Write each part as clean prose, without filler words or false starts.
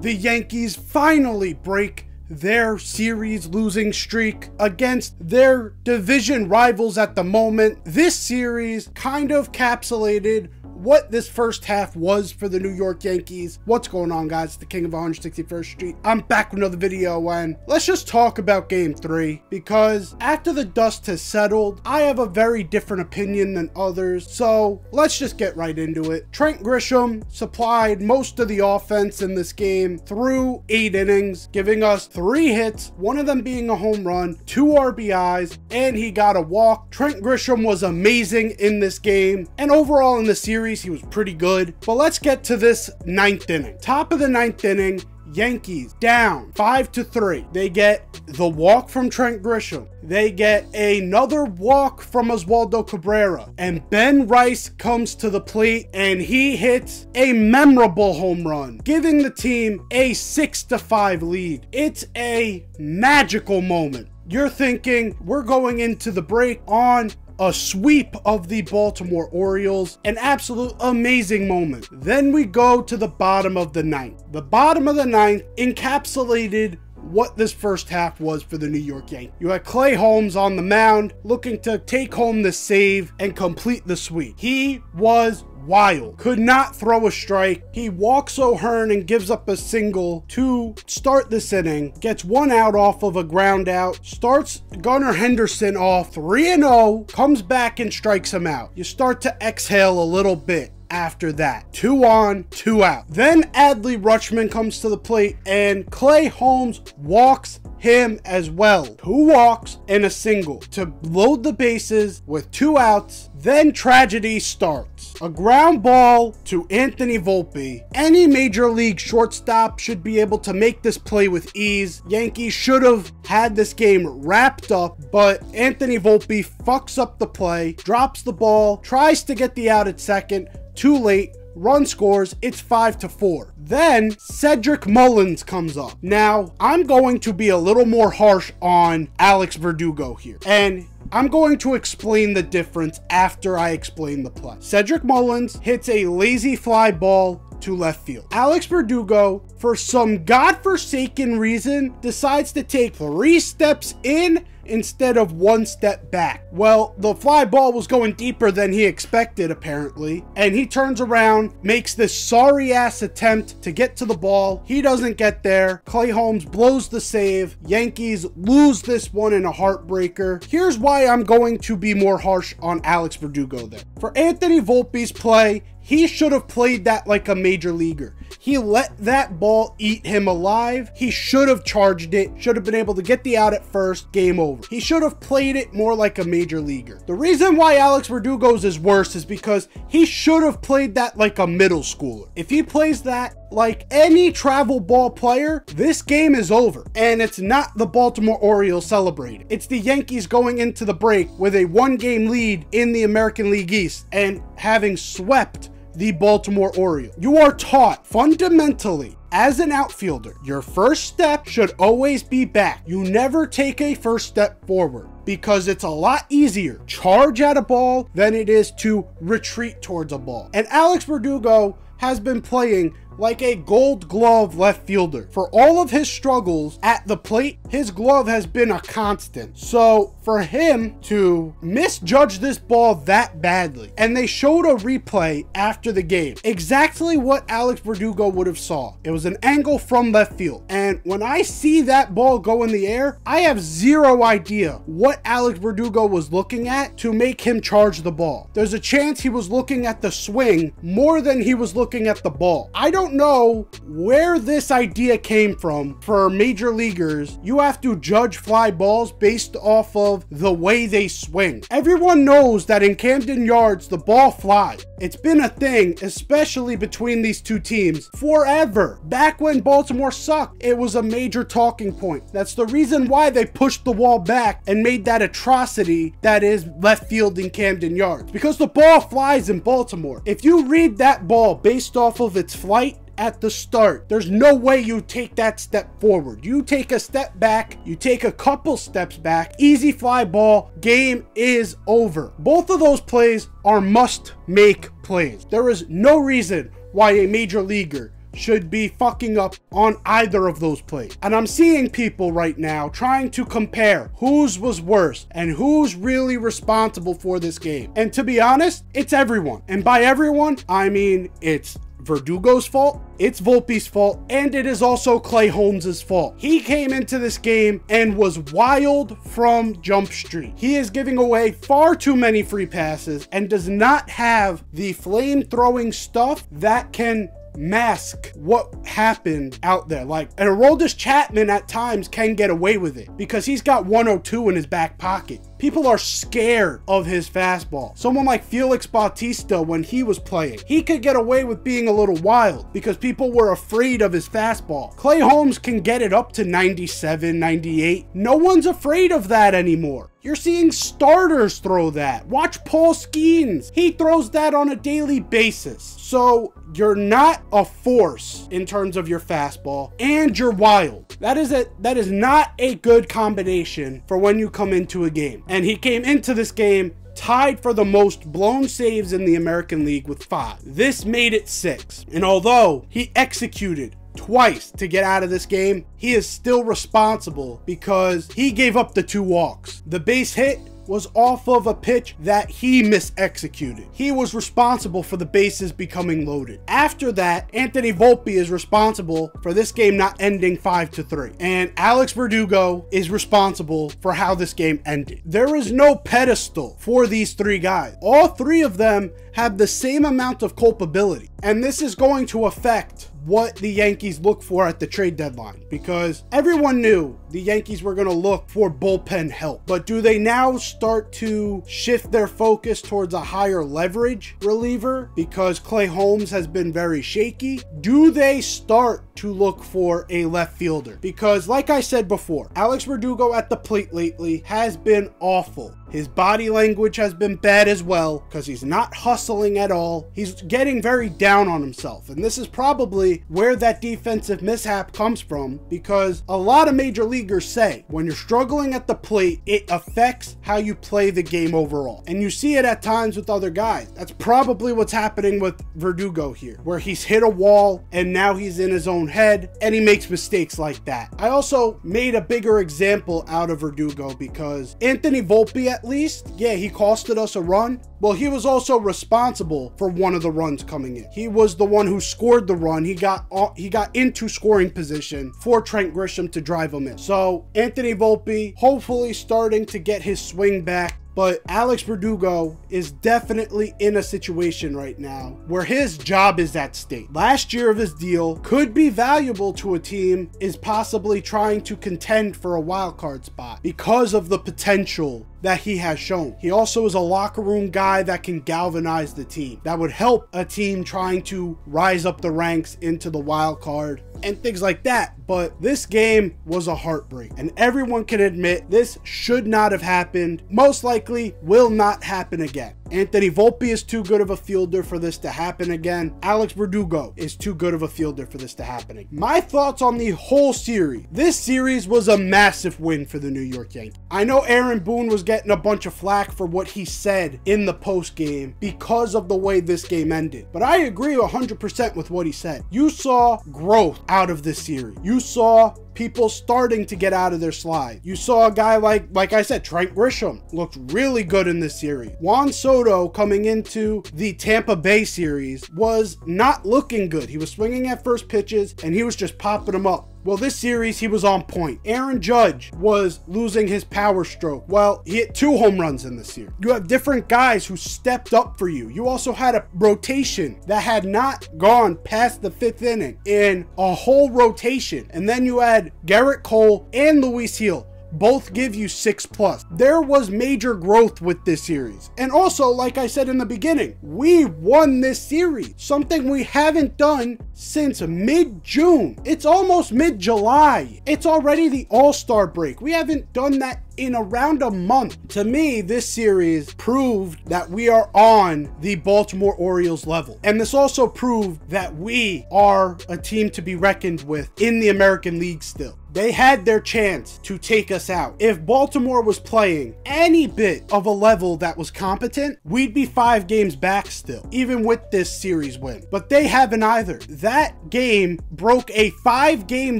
The Yankees finally break their series losing streak against their division rivals at the moment. This series kind of encapsulated what this first half was for the New York Yankees. What's going on, guys? It's the King of 161st Street. I'm back with another video, and let's just talk about Game 3, because after the dust has settled, I have a very different opinion than others, so let's just get right into it. Trent Grisham supplied most of the offense in this game through 8 innings, giving us 3 hits, one of them being a home run, 2 RBIs, and he got a walk. Trent Grisham was amazing in this game, and overall in the series, he was pretty good. But let's get to this 9th inning. Top of the 9th inning, Yankees down 5-3. They get the walk from Trent Grisham. They get another walk from Oswaldo Cabrera. And Ben Rice comes to the plate and he hits a memorable home run, giving the team a 6-5 lead. It's a magical moment. You're thinking we're going into the break on a sweep of the Baltimore Orioles, an absolute amazing moment. Then we go to the bottom of the 9th. The bottom of the 9th encapsulated what this first half was for the New York Yankees. You had Clay Holmes on the mound looking to take home the save and complete the sweep. He was wild. Could not throw a strike. He walks O'Hearn and gives up a single to start this inning. Gets 1 out off of a ground out. Starts Gunnar Henderson off 3-0. Comes back and strikes him out. You start to exhale a little bit. After that, 2 on, 2 out. Then Adley Rutschman comes to the plate and Clay Holmes walks him as well. 2 walks and a single to load the bases with 2 outs. Then tragedy starts. A ground ball to Anthony Volpe. Any major league shortstop should be able to make this play with ease. Yankees should have had this game wrapped up, but Anthony Volpe fucks up the play, drops the ball, tries to get the out at second. Too late, run scores, it's 5-4. Then Cedric Mullins comes up. Now, I'm going to be a little more harsh on Alex Verdugo here, and I'm going to explain the difference after I explain the play. Cedric Mullins hits a lazy fly ball to left field. Alex Verdugo, for some godforsaken reason, decides to take 3 steps in instead of 1 step back. Well, the fly ball was going deeper than he expected, apparently, and he turns around, makes this sorry ass attempt to get to the ball. He doesn't get there. Clay Holmes blows the save. Yankees lose this one in a heartbreaker. Here's why I'm going to be more harsh on Alex Verdugo there. For Anthony Volpe's play, he should have played that like a major leaguer. He let that ball eat him alive. He should have charged it, should have been able to get the out at first, game over. He should have played it more like a major leaguer. The reason why Alex Verdugo's is worse is because he should have played that like a middle schooler. If he plays that like any travel ball player, this game is over. And it's not the Baltimore Orioles celebrating. It's the Yankees going into the break with a 1-game lead in the American League East and having swept the Baltimore Orioles. You are taught fundamentally as an outfielder, your first step should always be back. You never take a first step forward because it's a lot easier to charge at a ball than it is to retreat towards a ball. And Alex Verdugo has been playing like a Gold Glove left fielder. For all of his struggles at the plate, his glove has been a constant. So for him to misjudge this ball that badly, and they showed a replay after the game, exactly what Alex Verdugo would have saw. It was an angle from left field. And when I see that ball go in the air, I have zero idea what Alex Verdugo was looking at to make him charge the ball. There's a chance he was looking at the swing more than he was looking at the ball. I don't know where this idea came from. For major leaguers, you have to judge fly balls based off of the way they swing. Everyone knows that in Camden Yards, the ball flies. It's been a thing, especially between these two teams, forever. Back when Baltimore sucked, it was a major talking point. That's the reason why they pushed the wall back and made that atrocity that is left field in Camden Yards. Because the ball flies in Baltimore. If you read that ball based off of its flight, at the start, there's no way you take that step forward. You take a step back, you take a couple steps back, easy fly ball, game is over. Both of those plays are must-make plays. There is no reason why a major leaguer should be fucking up on either of those plays. And I'm seeing people right now trying to compare whose was worse and who's really responsible for this game. And to be honest, it's everyone. And by everyone, I mean it's Verdugo's fault, it's Volpe's fault, and it is also Clay Holmes' fault. He came into this game and was wild from Jump Street. He is giving away far too many free passes and does not have the flame-throwing stuff that can mask what happened out there. Like, an Aroldis Chapman at times can get away with it because he's got 102 in his back pocket. People are scared of his fastball. Someone like Felix Bautista, when he was playing, he could get away with being a little wild because people were afraid of his fastball. Clay Holmes can get it up to 97, 98. No one's afraid of that anymore. You're seeing starters throw that. Watch Paul Skeens. He throws that on a daily basis. So you're not a force in terms of your fastball, and you're wild. That is not a good combination for when you come into a game. And he came into this game tied for the most blown saves in the American League with 5. This made it 6. And although he executed twice to get out of this game, he is still responsible because he gave up the 2 walks. The base hit was off of a pitch that he misexecuted. He was responsible for the bases becoming loaded. After that, Anthony Volpe is responsible for this game not ending 5-3. And Alex Verdugo is responsible for how this game ended. There is no pedestal for these 3 guys. All 3 of them have the same amount of culpability. And this is going to affect what the Yankees look for at the trade deadline, because everyone knew the Yankees were going to look for bullpen help. But do they now start to shift their focus towards a higher leverage reliever because Clay Holmes has been very shaky? Do they start to look for a left fielder? Because like I said before, Alex Verdugo at the plate lately has been awful. His body language has been bad as well because he's not hustling at all. He's getting very down on himself. And this is probably where that defensive mishap comes from, because a lot of major leaguers say when you're struggling at the plate, it affects how you play the game overall. And you see it at times with other guys. That's probably what's happening with Verdugo here, where he's hit a wall and now he's in his own head and he makes mistakes like that. I also made a bigger example out of Verdugo because Anthony Volpe, at least, yeah, he costed us a run. Well, he was also responsible for one of the runs coming in. He was the one who scored the run. He got into scoring position for Trent Grisham to drive him in. So Anthony Volpe hopefully starting to get his swing back. But Alex Verdugo is definitely in a situation right now where his job is at stake. Last year of his deal could be valuable to a team is possibly trying to contend for a wild card spot because of the potential that he has shown. He also is a locker room guy that can galvanize the team. That would help a team trying to rise up the ranks into the wild card and things like that. But this game was a heartbreak, and everyone can admit this should not have happened. Most likely will not happen again. Anthony Volpe is too good of a fielder for this to happen again. Alex Verdugo is too good of a fielder for this to happen again. My thoughts on the whole series. This series was a massive win for the New York Yankees. I know Aaron Boone was getting a bunch of flack for what he said in the post game because of the way this game ended. But I agree 100% with what he said. You saw growth out of this series. You saw people starting to get out of their slide. You saw a guy like I said, Trent Grisham looked really good in this series. Juan Soto coming into the Tampa Bay series was not looking good. He was swinging at first pitches and he was just popping them up. Well, this series, he was on point. Aaron Judge was losing his power stroke. Well, he hit 2 home runs in this series. You have different guys who stepped up for you. You also had a rotation that had not gone past the 5th inning in a whole rotation. And then you had Garrett Cole and Luis Gil. Both give you 6+. There was major growth with this series. And also, like I said in the beginning, we won this series. Something we haven't done since mid-June. It's almost mid-July. It's already the All-Star break. We haven't done that in around a month. To me, this series proved that we are on the Baltimore Orioles level. And this also proved that we are a team to be reckoned with in the American League still. They had their chance to take us out. If Baltimore was playing any bit of a level that was competent, we'd be 5 games back still, even with this series win. But they haven't either. That game broke a 5-game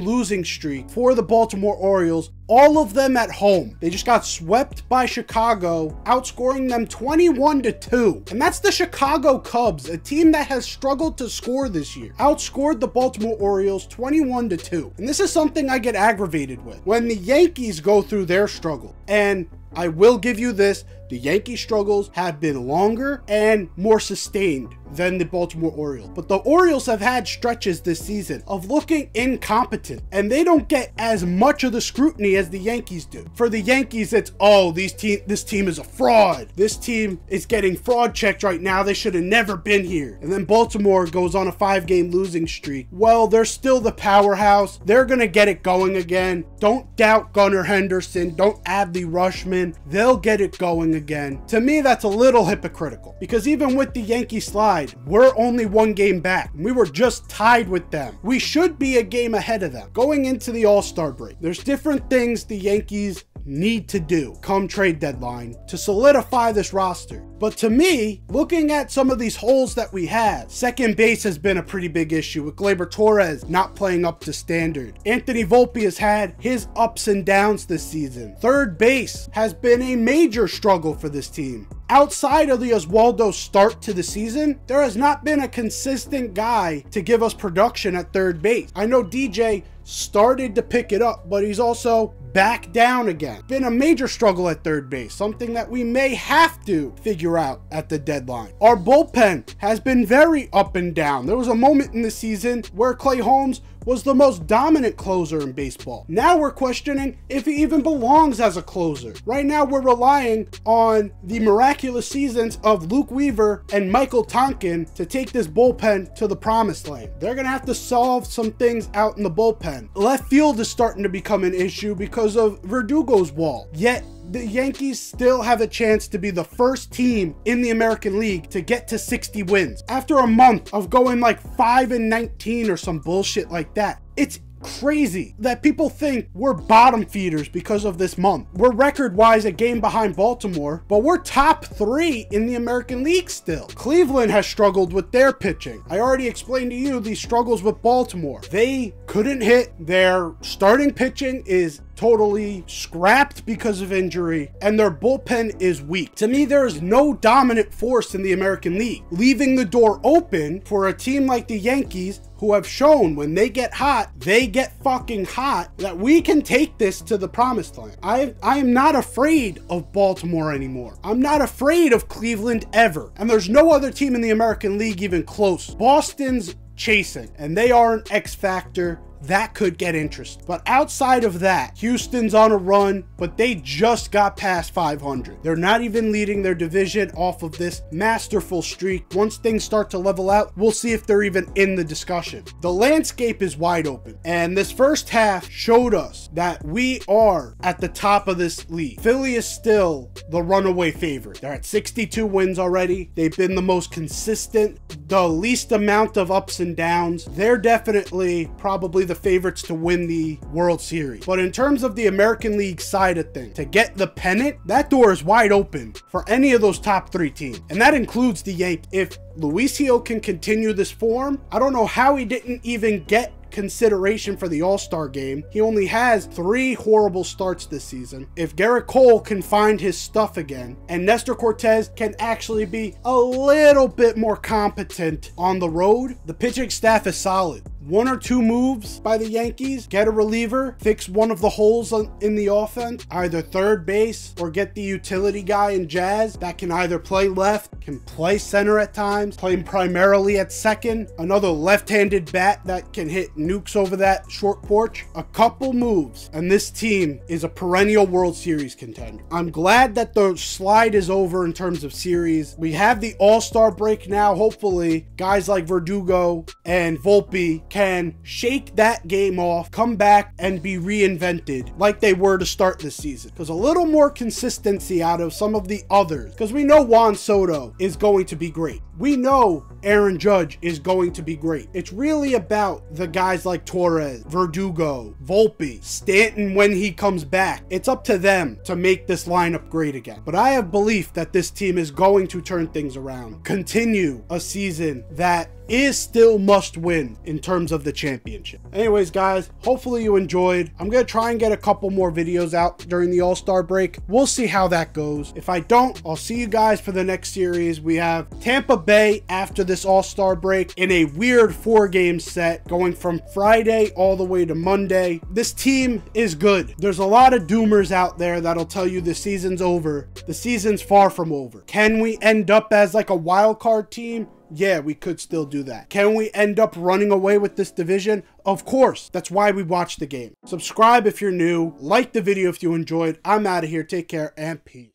losing streak for the Baltimore Orioles, all of them at home. They just got swept by Chicago, outscoring them 21-2. And that's the Chicago Cubs, a team that has struggled to score this year. Outscored the Baltimore Orioles 21-2. And this is something I get aggravated with when the Yankees go through their struggle. And I will give you this, the Yankee struggles have been longer and more sustained than the Baltimore Orioles. But the Orioles have had stretches this season of looking incompetent, and they don't get as much of the scrutiny as the Yankees do. For the Yankees, it's, oh, this team is a fraud. This team is getting fraud checked right now. They should have never been here. And then Baltimore goes on a 5-game losing streak. Well, they're still the powerhouse. They're going to get it going again. Don't doubt Gunnar Henderson. Don't Adley Rutschman. They'll get it going again. To me, that's a little hypocritical, because even with the Yankee slide, we're only 1 game back. We were just tied with them. We should be a game ahead of them going into the All-Star break. There's different things the Yankees need to do come trade deadline to solidify this roster. But to me, looking at some of these holes that we have, second base has been a pretty big issue with Gleyber Torres not playing up to standard. Anthony Volpe has had his ups and downs this season. Third base has been a major struggle for this team. Outside of the Oswaldo start to the season, there has not been a consistent guy to give us production at third base. I know DJ started to pick it up, but he's also back down again. Been a major struggle at third base, something that we may have to figure out at the deadline. Our bullpen has been very up and down. There was a moment in the season where Clay Holmes was the most dominant closer in baseball. Now we're questioning if he even belongs as a closer. Right now we're relying on the miraculous seasons of Luke Weaver and Michael Tonkin to take this bullpen to the promised land. They're gonna have to solve some things out in the bullpen. Left field is starting to become an issue because of Verdugo's wall. Yet the Yankees still have a chance to be the first team in the American League to get to 60 wins. After a month of going like 5-19 or some bullshit like that, it's crazy that people think we're bottom feeders because of this month. We're record-wise a game behind Baltimore, but we're top 3 in the American League still. Cleveland has struggled with their pitching. I already explained to you these struggles with Baltimore. They couldn't hit. Their starting pitching is totally scrapped because of injury, and their bullpen is weak. To me, there is no dominant force in the American League, leaving the door open for a team like the Yankees, who have shown when they get hot, they get fucking hot, that we can take this to the promised land. I am not afraid of Baltimore anymore. I'm not afraid of Cleveland ever. And there's no other team in the American League even close. Boston's chasing, and they are an X factor. That could get interesting. But outside of that, Houston's on a run, but they just got past 500. They're not even leading their division off of this masterful streak. Once things start to level out, we'll see if they're even in the discussion. The landscape is wide open, and this first half showed us that we are at the top of this league. Philly is still the runaway favorite. They're at 62 wins already. They've been the most consistent, the least amount of ups and downs. They're definitely probably the favorites to win the World Series. But in terms of the American League side of things, to get the pennant, that door is wide open for any of those top 3 teams. And that includes the Yankees. If Luis Gil can continue this form, I don't know how he didn't even get consideration for the All-Star game. He only has 3 horrible starts this season. If Garrett Cole can find his stuff again, and Nestor Cortez can actually be a little bit more competent on the road, the pitching staff is solid. 1 or 2 moves by the Yankees, get a reliever, fix one of the holes in the offense, either third base or get the utility guy in Jazz that can either play left, can play center at times, playing primarily at second, another left-handed bat that can hit nukes over that short porch. A couple moves, and this team is a perennial World Series contender. I'm glad that the slide is over in terms of series. We have the All-Star break now. Hopefully, guys like Verdugo and Volpe can shake that game off, come back, and be reinvented like they were to start this season. Because a little more consistency out of some of the others. Because we know Juan Soto is going to be great. We know Aaron Judge is going to be great. It's really about the guys like Torres, Verdugo, Volpe, Stanton when he comes back. It's up to them to make this lineup great again. But I have belief that this team is going to turn things around, continue a season that is still must win in terms of the championship. Anyways, guys, hopefully you enjoyed. I'm going to try and get a couple more videos out during the All-Star break. We'll see how that goes. If I don't, I'll see you guys for the next series. We have Tampa Bay after this All-Star break in a weird 4-game set going from Friday all the way to Monday. This team is good. There's a lot of doomers out there that'll tell you the season's over. The season's far from over. Can we end up as like a wild card team? Yeah, we could still do that. Can we end up running away with this division? Of course. That's why we watch the game. Subscribe if you're new. Like the video if you enjoyed. I'm out of here. Take care and peace.